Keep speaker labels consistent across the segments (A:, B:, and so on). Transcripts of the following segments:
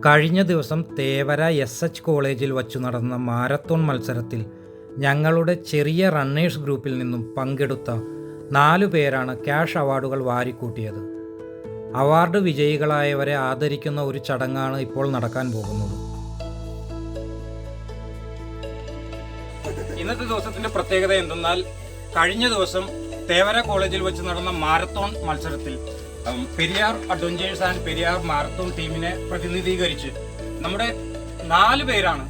A: കഴിഞ്ഞ ദിവസം തേവര SH കോളേജിൽ വച്ചു നടന്ന മാരത്തോൺ മത്സരത്തിൽ ഞങ്ങളുടെ ചെറിയ റണ്ണേഴ്സ് ഗ്രൂപ്പിൽ നിന്നും പങ്കെടുത്ത 4 പേരാണ് ക്യാഷ് അവാർഡുകൾ വാരിക്കൂട്ടിയത്. അവാർഡ് വിജയികളായവരെ ആദരിക്കുന്ന ഒരു ചടങ്ങാണ് ഇപ്പോൾ നടക്കാൻ പോകുന്നത്. ഇന്നത്തെ ദിവസത്തിൻ്റെ പ്രത്യേകത എന്തെന്നാൽ കഴിഞ്ഞ ദിവസം തേവര കോളേജിൽ വെച്ച് നടന്ന മാരത്തോൺ മത്സരത്തിൽ Periyar adventures and Periyar marathon ടീമിനെ പ്രതിനിധീകരിച്ച് നമ്മുടെ 4 പേരാണ്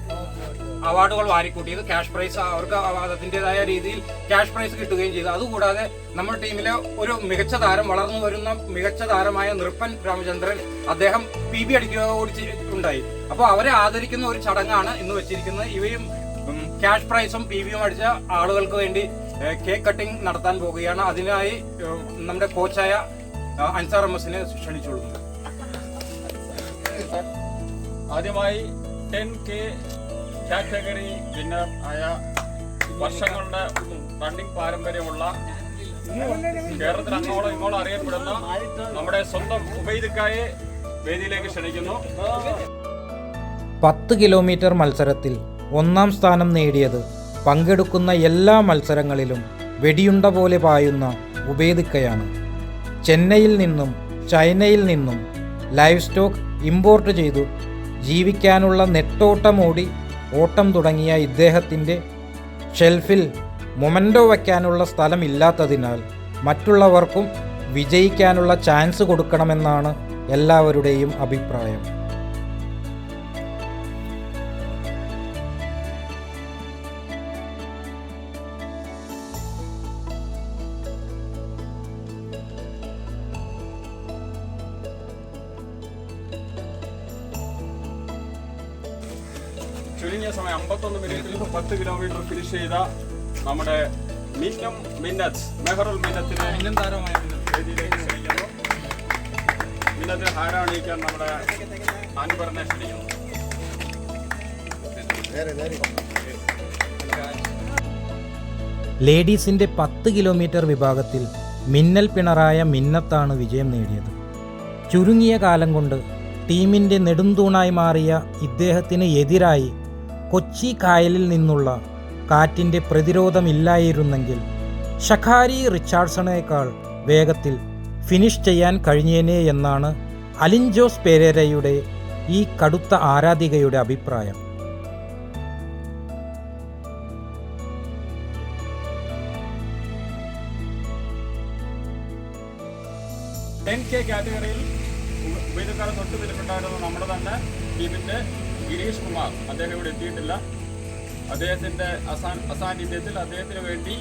A: അവാർഡുകൾ വാരിക്കൂട്ടിയത്. ക്യാഷ് പ്രൈസ് അവർക്ക് അതിൻ്റെതായ രീതിയിൽ ക്യാഷ് പ്രൈസ് കിട്ടുകയും ചെയ്തു. അതുകൂടാതെ നമ്മുടെ ടീമിലെ ഒരു മികച്ച താരം, വളർന്നു വരുന്ന മികച്ച താരമായ നൃപ്പൻ രാമചന്ദ്രൻ, അദ്ദേഹം PB അടിക്കുക കൂടി ഉണ്ടായി. അപ്പോൾ അവരെ ആദരിക്കുന്ന ഒരു ചടങ്ങാണ് ഇന്ന് വെച്ചിരിക്കുന്നത്. ഇവയും ക്യാഷ് പ്രൈസും PBയും അടിച്ച ആളുകൾക്ക് വേണ്ടി കേക്ക് കട്ടിംഗ് നടത്താൻ പോകുകയാണ്. അതിനായി നമ്മുടെ കോച്ചായ അൻസാർ MS ക്ഷണിച്ചോളൂ.
B: ആദ്യമായി 10K കാറ്റഗറി വിന്നർ ആയ വർഷങ്ങളുടെ റണ്ണിംഗ് പാരമ്പര്യമുള്ള കേരളത്തിൽ അങ്ങോളം ഇങ്ങോളം അറിയപ്പെടുന്ന നമ്മുടെ സ്വന്തം ഉബൈദിക്കായെ വേദിയിലേക്ക് ക്ഷണിക്കുന്നു.
A: 10 കിലോമീറ്റർ മത്സരത്തിൽ 1ാം സ്ഥാനം നേടിയത് പങ്കെടുക്കുന്ന എല്ലാ മത്സരങ്ങളിലും വെടിയുണ്ട പോലെ പായുന്ന ഉബൈദിക്കയാണ്. ചെന്നൈയിൽ നിന്നും ചൈനയിൽ നിന്നും ലൈവ് സ്റ്റോക്ക് ഇമ്പോർട്ട് ചെയ്തു ജീവിക്കാനുള്ള നെട്ടോട്ടമോടി ഓട്ടം തുടങ്ങിയ ഇദ്ദേഹത്തിൻ്റെ ഷെൽഫിൽ മൊമെൻ്റോ വയ്ക്കാനുള്ള സ്ഥലമില്ലാത്തതിനാൽ മറ്റുള്ളവർക്കും വിജയിക്കാനുള്ള ചാൻസ് കൊടുക്കണമെന്നാണ് എല്ലാവരുടെയും അഭിപ്രായം.
B: ചുരുങ്ങിയ സമയം 51 മിനിറ്റിൽ 10 കിലോമീറ്റർ ഫിനിഷ് ചെയ്ത നമ്മുടെ മിന്നത്ത് മെഹറുൽ മിന്നത്തിനെ വേദിയിലേക്ക് ക്ഷണിക്കുന്നു. മിന്നത്തിന് ഹാരണിയിക്കാൻ നമ്മുടെ അൻവറിനെ ക്ഷണിക്കുന്നു.
A: ലേഡീസിൻ്റെ 10 കിലോമീറ്റർ വിഭാഗത്തിൽ മിന്നൽ പിണറായ മിന്നത്താണ് വിജയം നേടിയത്. ചുരുങ്ങിയ കാലം കൊണ്ട് ടീമിൻ്റെ നെടുംതൂണായി മാറിയ ഇദ്ദേഹത്തിന് എതിരായി കൊച്ചി കായലിൽ നിന്നുള്ള കാറ്റിൻ്റെ പ്രതിരോധമില്ലായിരുന്നെങ്കിൽ ഷഖാരി റിച്ചാർഡ്സണേക്കാൾ വേഗത്തിൽ ഫിനിഷ് ചെയ്യാൻ കഴിഞ്ഞേനെ എന്നാണ് അലിൻ ജോസ് പെരേരയുടെ ഈ കടുത്ത ആരാധികയുടെ അഭിപ്രായം.
B: കാറ്റഗറിയിൽ ഉപയോഗിക്കാതെ തൊട്ട് നിൽപ്പുണ്ടായിരുന്ന നമ്മുടെ തന്നെ ടീമിൻ്റെ ഗിരീഷ് കുമാർ, അദ്ദേഹം ഇവിടെ എത്തിയിട്ടില്ല. അദ്ദേഹത്തിൻ്റെ അസാന്നിധ്യത്തിൽ അദ്ദേഹത്തിന് വേണ്ടി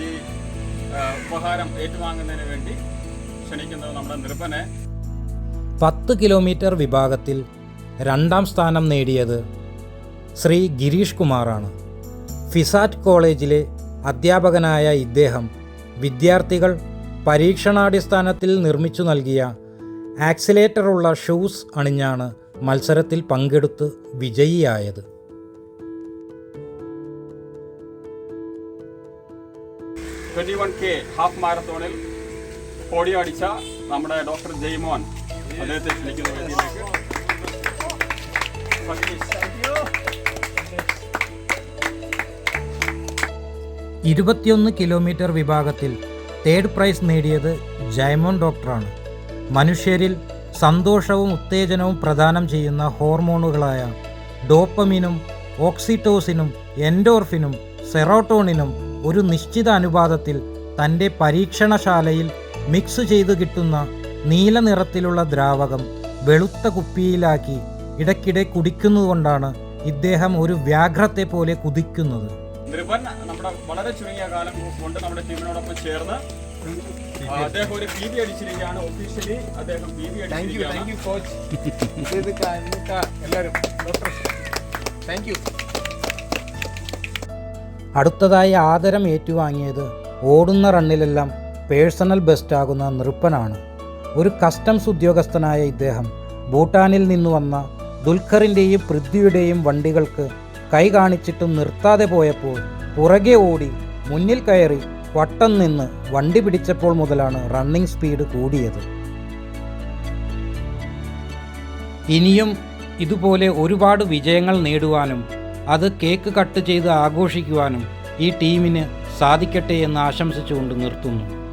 B: ഈ ഉപഹാരം ഏറ്റുവാങ്ങുന്നതിന് വേണ്ടി ക്ഷണിക്കുന്നത് നമ്മുടെ നൃപ്പനെ.
A: 10 കിലോമീറ്റർ വിഭാഗത്തിൽ 2ാം സ്ഥാനം നേടിയത് ശ്രീ ഗിരീഷ് കുമാറാണ്. ഫിസാറ്റ് കോളേജിലെ അധ്യാപകനായ ഇദ്ദേഹം വിദ്യാർത്ഥികൾ പരീക്ഷണാടിസ്ഥാനത്തിൽ നിർമ്മിച്ചു നൽകിയ ആക്സിലേറ്ററുള്ള ഷൂസ് അണിഞ്ഞാണ് മത്സരത്തിൽ പങ്കെടുത്ത് വിജയിയായത്.
B: ഹാഫ് മാരത്തോണിൽ പോഡിയം അടിച്ച നമ്മുടെ ഡോക്ടർ ജയ്മോൻ, അദ്ദേഹത്തെ ക്ഷണിക്കുന്ന വേദിയിലേക്ക്.
A: 21 കിലോമീറ്റർ വിഭാഗത്തിൽ 3rd പ്രൈസ് നേടിയത് ജയ്മോൻ ഡോക്ടറാണ്. മനുഷ്യരിൽ സന്തോഷവും ഉത്തേജനവും പ്രദാനം ചെയ്യുന്ന ഹോർമോണുകളായ ഡോപ്പമിനും ഓക്സിറ്റോസിനും എൻഡോർഫിനും സെറോട്ടോണിനും ഒരു നിശ്ചിത അനുപാതത്തിൽ തൻ്റെ പരീക്ഷണശാലയിൽ മിക്സ് ചെയ്ത് കിട്ടുന്ന നീല നിറത്തിലുള്ള ദ്രാവകം വെളുത്ത കുപ്പിയിലാക്കി ഇടയ്ക്കിടെ കുടിക്കുന്നതുകൊണ്ടാണ് ഇദ്ദേഹം ഒരു വ്യാഘ്രത്തെ പോലെ കുതിക്കുന്നത്.
B: നമ്മുടെ വളരെ ചുരുങ്ങിയ കാലം കൊണ്ട് നമ്മുടെ ടീമിനോടൊപ്പം ചേർന്ന് അദ്ദേഹം ഒരു PB അടിച്ചിരിക്കുകയാണ്. ഒഫീഷ്യലി അദ്ദേഹം PB അടിച്ചിരിക്കുകയാണ്.
A: അടുത്തതായി ആദരം ഏറ്റുവാങ്ങിയത് ഓടുന്ന റണ്ണിലെല്ലാം പേഴ്സണൽ ബെസ്റ്റാകുന്ന നൃപ്പനാണ്. ഒരു കസ്റ്റംസ് ഉദ്യോഗസ്ഥനായ ഇദ്ദേഹം ഭൂട്ടാനിൽ നിന്ന് വന്ന ദുൽഖറിൻ്റെയും പൃഥ്വിയുടെയും വണ്ടികൾക്ക് കൈ കാണിച്ചിട്ടും നിർത്താതെ പോയപ്പോൾ പുറകെ ഓടി മുന്നിൽ കയറി വട്ടം നിന്ന് വണ്ടി പിടിച്ചപ്പോൾ മുതലാണ് റണ്ണിംഗ് സ്പീഡ് കൂടിയത്. ഇനിയും ഇതുപോലെ ഒരുപാട് വിജയങ്ങൾ നേടുവാനും അത് കേക്ക് കട്ട് ചെയ്ത് ആഘോഷിക്കുവാനും ഈ ടീമിന് സാധിക്കട്ടെ എന്ന് ആശംസിച്ചുകൊണ്ട് നിർത്തുന്നു.